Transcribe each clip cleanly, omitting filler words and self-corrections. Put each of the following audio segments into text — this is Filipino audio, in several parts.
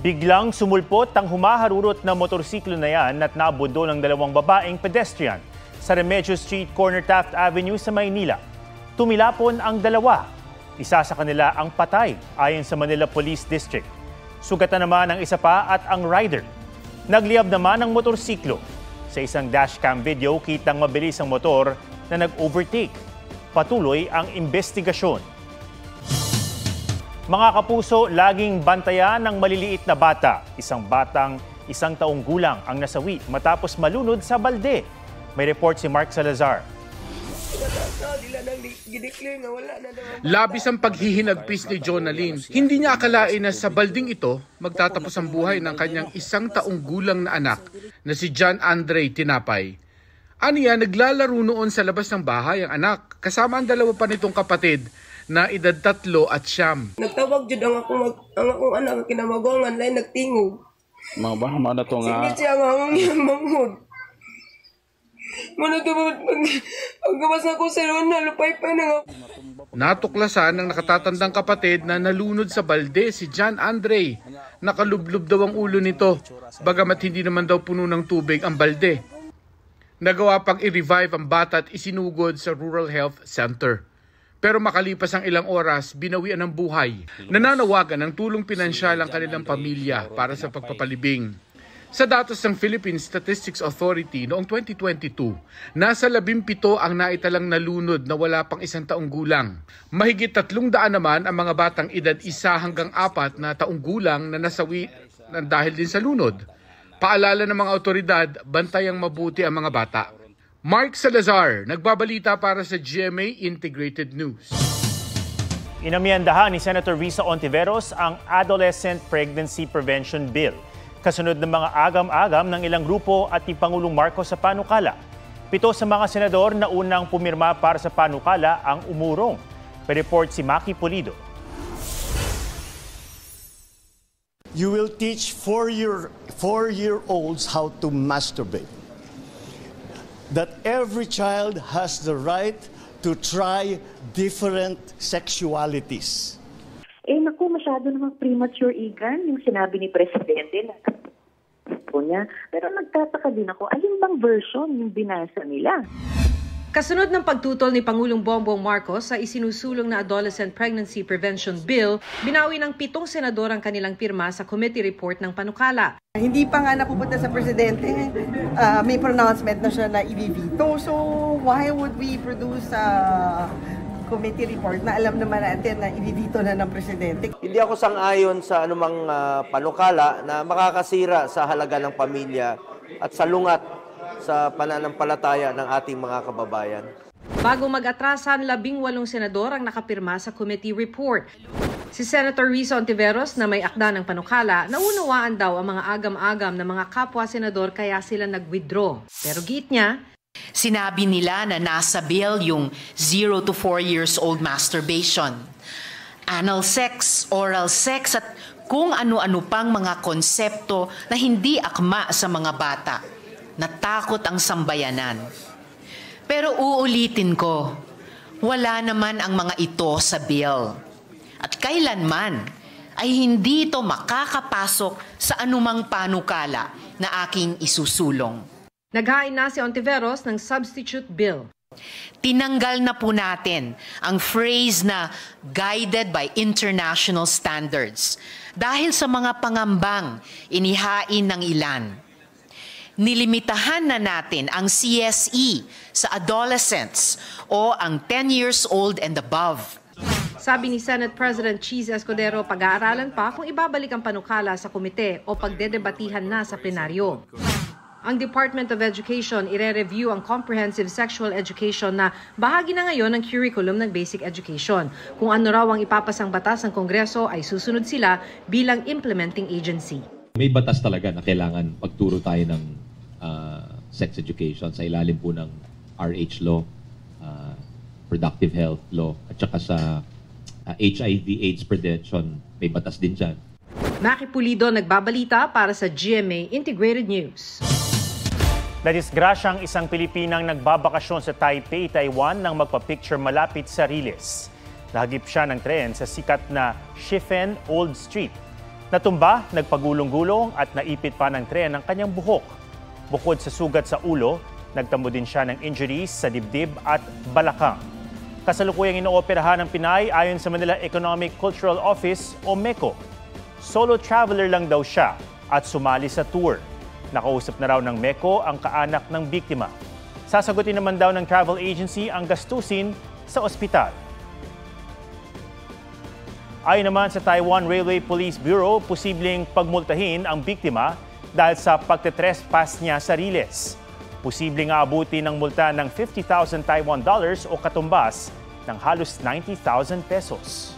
Biglang sumulpot ang humaharurot na motorsiklo na yan at nabudo ng dalawang babaeng pedestrian sa Remedios Street, corner Taft Avenue sa Maynila. Tumilapon ang dalawa. Isa sa kanila ang patay ayon sa Manila Police District. Sugatan naman ang isa pa at ang rider. Nagliyab naman ang motorsiklo. Sa isang dashcam video, kitang mabilis ang motor na nag-overtake. Patuloy ang investigasyon. Mga kapuso, laging bantayan ng maliliit na bata. Isang taong gulang ang nasawi matapos malunod sa balde. May report si Mark Salazar. Labis ang paghihinagpis ni Jonalyn. Hindi niya akalain na sa balding ito magtatapos ang buhay ng kanyang 1 taong gulang na anak na si John Andre Tinapay. Aniya, naglalaro noon sa labas ng bahay ang anak kasama ang dalawa pa nitong kapatid na edad 3 at 9. Nagtawag jud ang akong anak kinamagongan lay nagtingog. Mga ba mana to nga. Sige siya ang manghud. Muna paggawas na ko sa na lupay-pay na nga. Natuklasan ng nakatatandang kapatid na nalunod sa balde si John Andre. Nakalublob daw ang ulo nito, bagamat hindi naman daw puno ng tubig ang balde. Nagawa pang i-revive ang bata at isinugod sa Rural Health Center. Pero makalipas ang ilang oras, binawian ng buhay. Nananawagan ng tulong pinansyal ang kanilang pamilya para sa pagpapalibing. Sa datos ng Philippine Statistics Authority noong 2022, nasa 17 ang naitalang nalunod na wala pang 1 taong gulang. Mahigit 300 naman ang mga batang edad 1 hanggang 4 na taong gulang na nasawi dahil din sa lunod. Paalala ng mga otoridad, bantayang mabuti ang mga bata. Mark Salazar, nagbabalita para sa GMA Integrated News. Inamyandahan ni Senator Risa Ontiveros ang Adolescent Pregnancy Prevention Bill. Kasunod ng mga agam-agam ng ilang grupo at ni Pangulong Marcos sa panukala. 7 sa mga senador na unang pumirma para sa panukala ang umurong. Pe-report si Maki Pulido. You will teach 4-year-olds how to masturbate. That every child has the right to try different sexualities. Naku, masyado namang premature Igan, yung sinabi ni Presidente na po niya. Pero nagtataka din ako, alin bang version yung binasa nila? Kasunod ng pagtutol ni Pangulong Bongbong Marcos sa isinusulong na Adolescent Pregnancy Prevention Bill, binawi ng 7 senador ang kanilang pirma sa committee report ng panukala. Hindi pa nga napupunta sa Presidente, may pronouncement na siya na i-veto. So why would we produce a committee report na alam naman natin na i-veto na ng Presidente? Hindi ako sang-ayon sa anumang panukala na makakasira sa halaga ng pamilya at sa lungat sa pananampalataya ng ating mga kababayan. Bago mag-atrasan, 18 senador ang nakapirma sa committee report. Si Senator Risa Ontiveros na may akda ng panukala, naunawaan daw ang mga agam-agam ng mga kapwa-senador kaya sila nag-withdraw. Pero giit niya, sinabi nila na nasa bill yung 0 to 4 years old masturbation, anal sex, oral sex at kung ano-ano pang mga konsepto na hindi akma sa mga bata. Natakot ang sambayanan. Pero uulitin ko, wala naman ang mga ito sa bill. At kailanman ay hindi ito makakapasok sa anumang panukala na aking isusulong. Naghain na si Ontiveros ng substitute bill. Tinanggal na po natin ang phrase na guided by international standards dahil sa mga pangambang inihain ng ilan. Nilimitahan na natin ang CSE sa adolescents o ang 10 years old and above. Sabi ni Senate President Cheese Escudero, pag-aaralan pa kung ibabalik ang panukala sa komite o pagdedebatihan na sa plenaryo. Ang Department of Education ire-review ang comprehensive sexual education na bahagi na ngayon ng curriculum ng basic education. Kung ano raw ang ipapasang batas ng Kongreso ay susunod sila bilang implementing agency. May batas talaga na kailangan pagturo tayo ng sex education sa ilalim po ng RH law, reproductive health law, at saka sa HIV/AIDS prevention, may batas din dyan. Maki Pulido, nagbabalita para sa GMA Integrated News. Nadisgrasyang isang Pilipinang nagbabakasyon sa Taipei, Taiwan nang magpa-picture malapit sa Riles. Nahagip siya ng tren sa sikat na Shifen Old Street. Natumba, nagpagulong-gulong at naipit pa ng tren ang kanyang buhok. Bukod sa sugat sa ulo, nagtamo din siya ng injuries sa dibdib at balakang. Kasalukuyang inooperahan ng Pinay ayon sa Manila Economic Cultural Office o MECO. Solo traveler lang daw siya at sumali sa tour. Nakausap na raw ng MECO ang kaanak ng biktima. Sasagutin naman daw ng travel agency ang gastusin sa ospital. Ayon naman sa Taiwan Railway Police Bureau, posibleng pagmultahin ang biktima dahil sa pagtetrespass niya sa riles. Posibleng aabuti ng multa ng 50,000 Taiwan dollars o katumbas ng halos 90,000 pesos.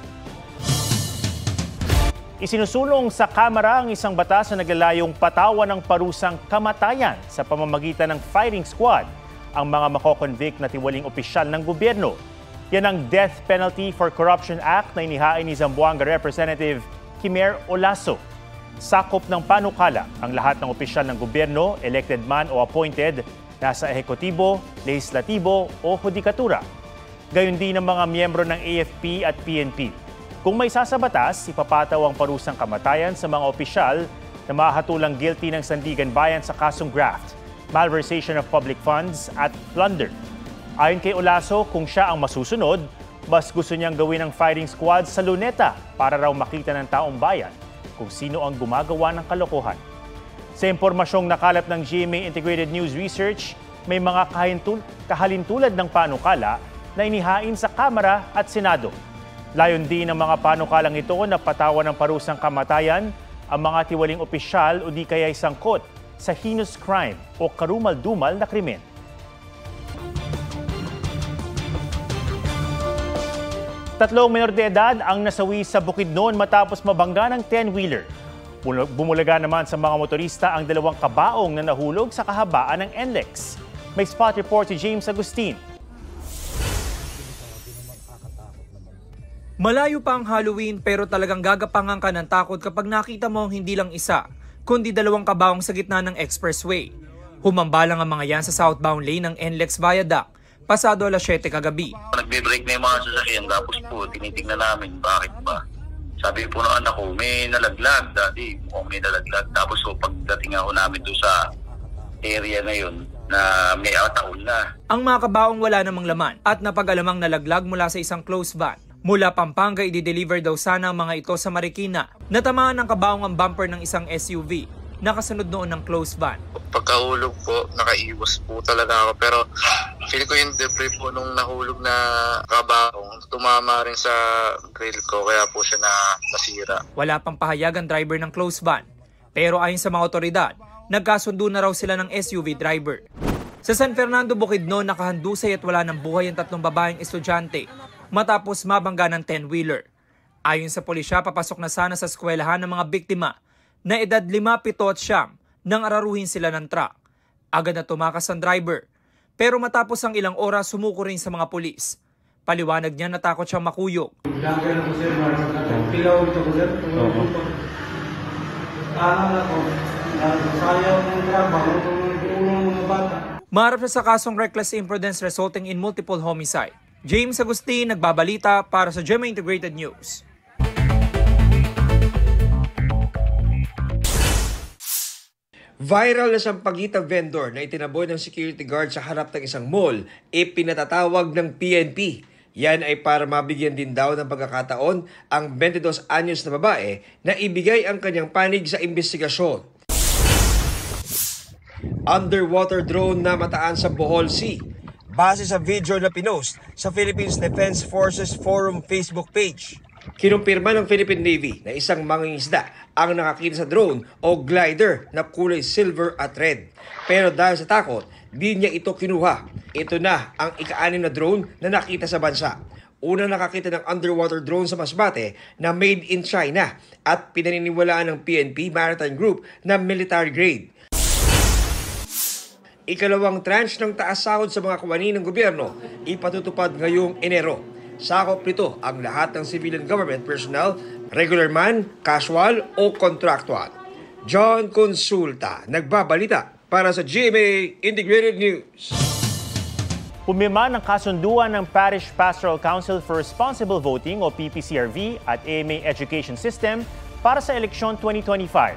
Isinusulong sa Kamara ang isang batas na naglalayong patawan ng parusang kamatayan sa pamamagitan ng firing squad ang mga makoconvict na tiwaling opisyal ng gobyerno. Yan ang Death Penalty for Corruption Act na inihain ni Zamboanga Representative Kimer Olaso. Sakop ng panukala ang lahat ng opisyal ng gobyerno, elected man o appointed, nasa ehekutibo, lehislatibo o hudikatura. Gayon din ang mga miyembro ng AFP at PNP. Kung may sasabatas, ipapataw ang parusang kamatayan sa mga opisyal na mahatulang guilty ng Sandigan Bayan sa kasong graft, malversation of public funds at plunder. Ayon kay Olaso, kung siya ang masusunod, mas gusto niyang gawin ang firing squad sa Luneta para raw makita ng taong bayan kung sino ang gumagawa ng kalokohan. Sa impormasyong nakalap ng GMA Integrated News Research, may mga kahalintulad ng panukala na inihain sa Kamara at Senado. Layon din ng mga panukalang ito na patawan ng parusang kamatayan ang mga tiwaling opisyal o di kaya sangkot sa heinous crime o karumal-dumal na krimen. Tatlong menor de edad ang nasawi sa Bukidnon matapos mabangga ng 10-wheeler. Bumulaga naman sa mga motorista ang dalawang kabaong na nahulog sa kahabaan ng NLEX. May spot report si James Agustin. Malayo pa ang Halloween pero talagang gagapangan ka ng takot kapag nakita mo ang hindi lang isa, kundi dalawang kabaong sa gitna ng expressway. Humambalang ang mga yan sa southbound lane ng NLEX Viaduct. Pasado alas 7 kagabi. Nagbe-break na yung mga sasakyan tapos po tinitingnan namin bakit ba. Sabi po ng anak ko, may nalaglag, daddy. May nalaglag. Tapos so, pagdating ako namin doon sa area na yun, na may taon na. Ang mga kabaong wala namang laman at napag-alamang nalaglag mula sa isang closed van. Mula Pampanga, i-deliver daw sana ang mga ito sa Marikina. Natamaan ng kabaong ang bumper ng isang SUV. Nakasunod noon ng closed van. Pagkahulog po, nakaiwas po talaga ako. Pero feel ko yung debris po nung nahulog na kabaong. Tumama rin sa grill ko, kaya po siya nasira. Wala pang pahayag ang driver ng closed van. Pero ayon sa mga otoridad, nagkasundo na raw sila ng SUV driver. Sa San Fernando, Bukidnon, nakahandusay at wala ng buhay ang tatlong babaeng estudyante matapos mabangga ng 10-wheeler. Ayon sa pulisya, papasok na sana sa eskwelahan ng mga biktima na edad 5, 7 at 9 nang araruhin sila ng truck. Agad na tumakas ang driver. Pero matapos ang ilang oras, sumuko rin sa mga pulis. Paliwanag niya natakot siyang makuyog. Maharap siya sa kasong reckless imprudence resulting in multiple homicide. James Agustin, nagbabalita para sa GMA Integrated News. Viral na sampagita vendor na itinaboy ng security guard sa harap ng isang mall, ipinatatawag ng PNP. Yan ay para mabigyan din daw ng pagkakataon ang 22 anyos na babae na ibigay ang kanyang panig sa investigasyon. Underwater drone na mataan sa Bohol Sea. Base sa video na pinost sa Philippines Defense Forces Forum Facebook page. Kinumpirma ng Philippine Navy na isang mangingisda ang nakakita sa drone o glider na kulay silver at red. Pero dahil sa takot, di niya ito kinuha. Ito na ang ika-6 na drone na nakita sa bansa. Una nakakita ng underwater drone sa Masbate na made in China at pinaniniwalaan ng PNP Maritime Group na military grade. Ikalawang tranche ng taas sahod sa mga kawani ng gobyerno ipatutupad ngayong Enero. Sakop nito ang lahat ng civilian government personnel, regular man, casual o contractual. John Consulta, nagbabalita para sa GMA Integrated News. Pumirma ng kasunduan ng Parish Pastoral Council for Responsible Voting o PPCRV at AMA Education System para sa eleksyon 2025.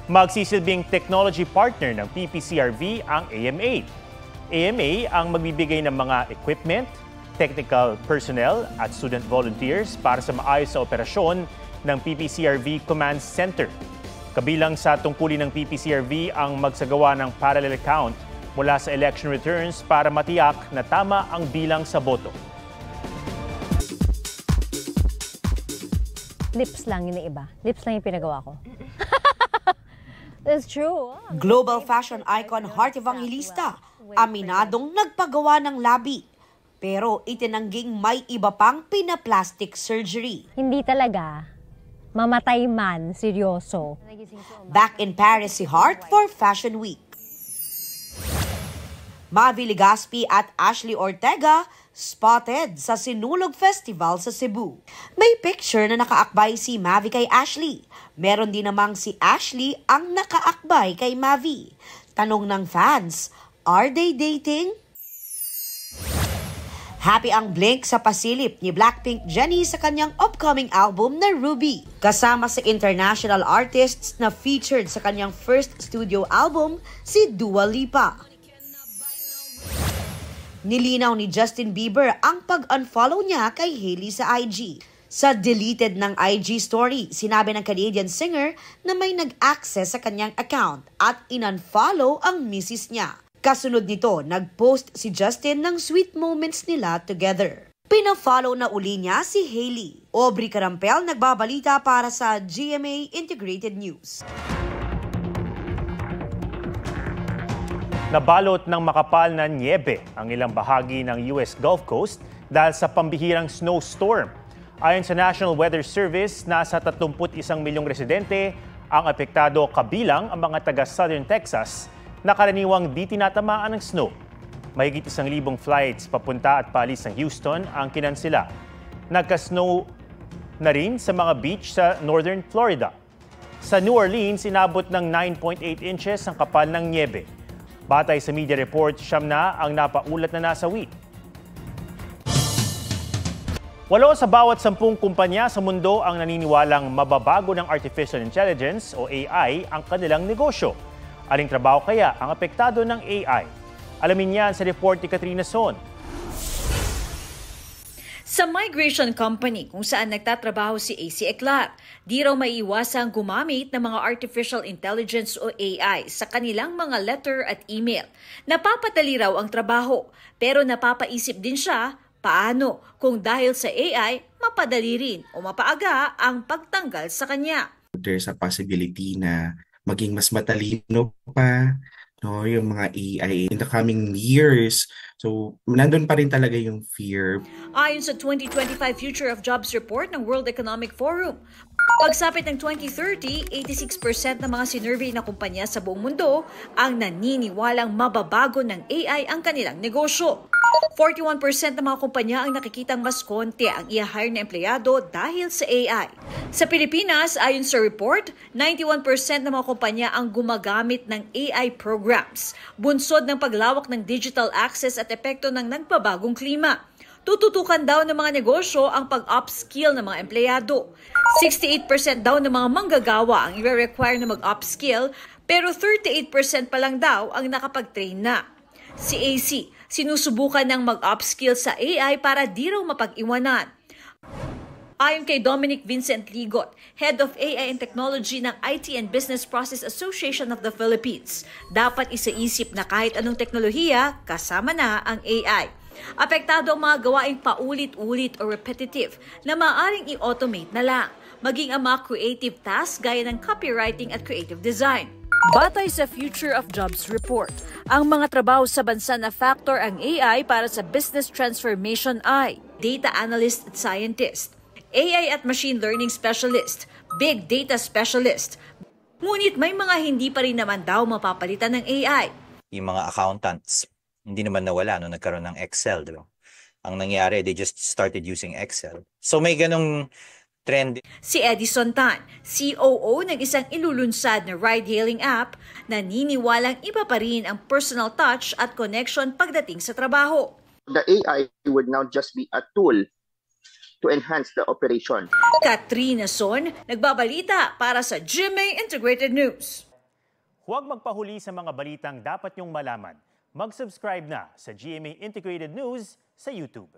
Magsisilbing technology partner ng PPCRV ang AMA. AMA ang magbibigay ng mga equipment, technical personnel at student volunteers para sa maayos na operasyon ng PPCRV Command Center. Kabilang sa tungkulin ng PPCRV ang magsagawa ng parallel count mula sa election returns para matiyak na tama ang bilang sa boto. Lips lang yun iba. Lips lang yung pinagawa ko. That's true. Global fashion icon Heart Evangelista, aminadong nagpagawa ng labi. Pero itinangging may iba pang pinaplastic surgery. Hindi talaga. Mamatay man, seryoso. Back in Paris si Heart for Fashion Week. Mavi Legaspi at Ashley Ortega spotted sa Sinulog Festival sa Cebu. May picture na nakaakbay si Mavi kay Ashley. Meron din namang si Ashley ang nakaakbay kay Mavi. Tanong ng fans, are they dating? Happy ang Blink sa pasilip ni Blackpink Jennie sa kanyang upcoming album na Ruby. Kasama sa international artists na featured sa kanyang first studio album, si Dua Lipa. Nilinaw ni Justin Bieber ang pag-unfollow niya kay Hailey sa IG. Sa deleted ng IG story, sinabi ng Canadian singer na may nag-access sa kanyang account at in-unfollow ang misis niya. Kasunod nito, nag-post si Justin ng sweet moments nila together. Pina-follow na uli niya si Hailey. Aubrey Carampel nagbabalita para sa GMA Integrated News. Nabalot ng makapal na nyebe ang ilang bahagi ng US Gulf Coast dahil sa pambihirang snowstorm. Ayon sa National Weather Service, nasa 31 milyong residente ang apektado kabilang ang mga taga Southern Texas na karaniwang di tinatamaan ng snow. Mahigit 1,000 flights papunta at paalis ng Houston ang kinansela. Nagka-snow na rin sa mga beach sa Northern Florida. Sa New Orleans, inabot ng 9.8 inches ang kapal ng nyebe. Batay sa media report, 9 na ang napaulat na nasawi. 8 sa bawat 10 kumpanya sa mundo ang naniniwalang mababago ng artificial intelligence o AI ang kanilang negosyo. Aling trabaho kaya ang apektado ng AI? Alamin yan sa report ni Katrina Son. Sa migration company kung saan nagtatrabaho si AC Eclat, di raw maiiwasang gumamit ng mga artificial intelligence o AI sa kanilang mga letter at email. Napapadali raw ang trabaho, pero napapaisip din siya paano kung dahil sa AI, mapadali rin o mapaaga ang pagtanggal sa kanya. There's a possibility na maging mas matalino pa yung mga AI in the coming years. So, nandun pa rin talaga yung fear. Ayon sa 2025 Future of Jobs Report ng World Economic Forum, pagsapit ng 2030, 86% ng mga sinurvey na kumpanya sa buong mundo ang naniniwalang mababago ng AI ang kanilang negosyo. 41% ng mga kumpanya ang nakikitang mas konti ang i-hire na empleyado dahil sa AI. Sa Pilipinas, ayon sa report, 91% ng mga kumpanya ang gumagamit ng AI programs, bunsod ng paglawak ng digital access at epekto ng nagbabagong klima. Tututukan daw ng mga negosyo ang pag-upskill ng mga empleyado. 68% daw ng mga manggagawa ang i-require na mag-upskill, pero 38% pa lang daw ang nakapag-train na. Si AC, sinusubukan ng mag-upskill sa AI para di raw mapag-iwanan. Ayon kay Dominic Vincent Ligot, Head of AI and Technology ng IT and Business Process Association of the Philippines, dapat isaisip na kahit anong teknolohiya, kasama na ang AI. Apektado ang mga gawaing paulit-ulit o repetitive na maaaring i-automate na lang, maging ang mga creative tasks gaya ng copywriting at creative design. Batay sa Future of Jobs Report, ang mga trabaho sa bansa na factor ang AI para sa business transformation ay data analyst at scientist, AI at machine learning specialist, big data specialist. Ngunit may mga hindi pa rin naman daw mapapalitan ng AI. Yung mga accountants, hindi naman nawala nung nagkaroon ng Excel, di ba? Ang nangyari, they just started using Excel. So may ganong trend. Si Edison Tan, COO ng isang ilulunsad na ride-hailing app, naniniwalang iba pa rin ang personal touch at connection pagdating sa trabaho. The AI would now just be a tool to enhance the operation. Katrina Son, nagbabalita para sa GMA Integrated News. Huwag magpahuli sa mga balitang dapat niyong malaman. Mag-subscribe na sa GMA Integrated News sa YouTube.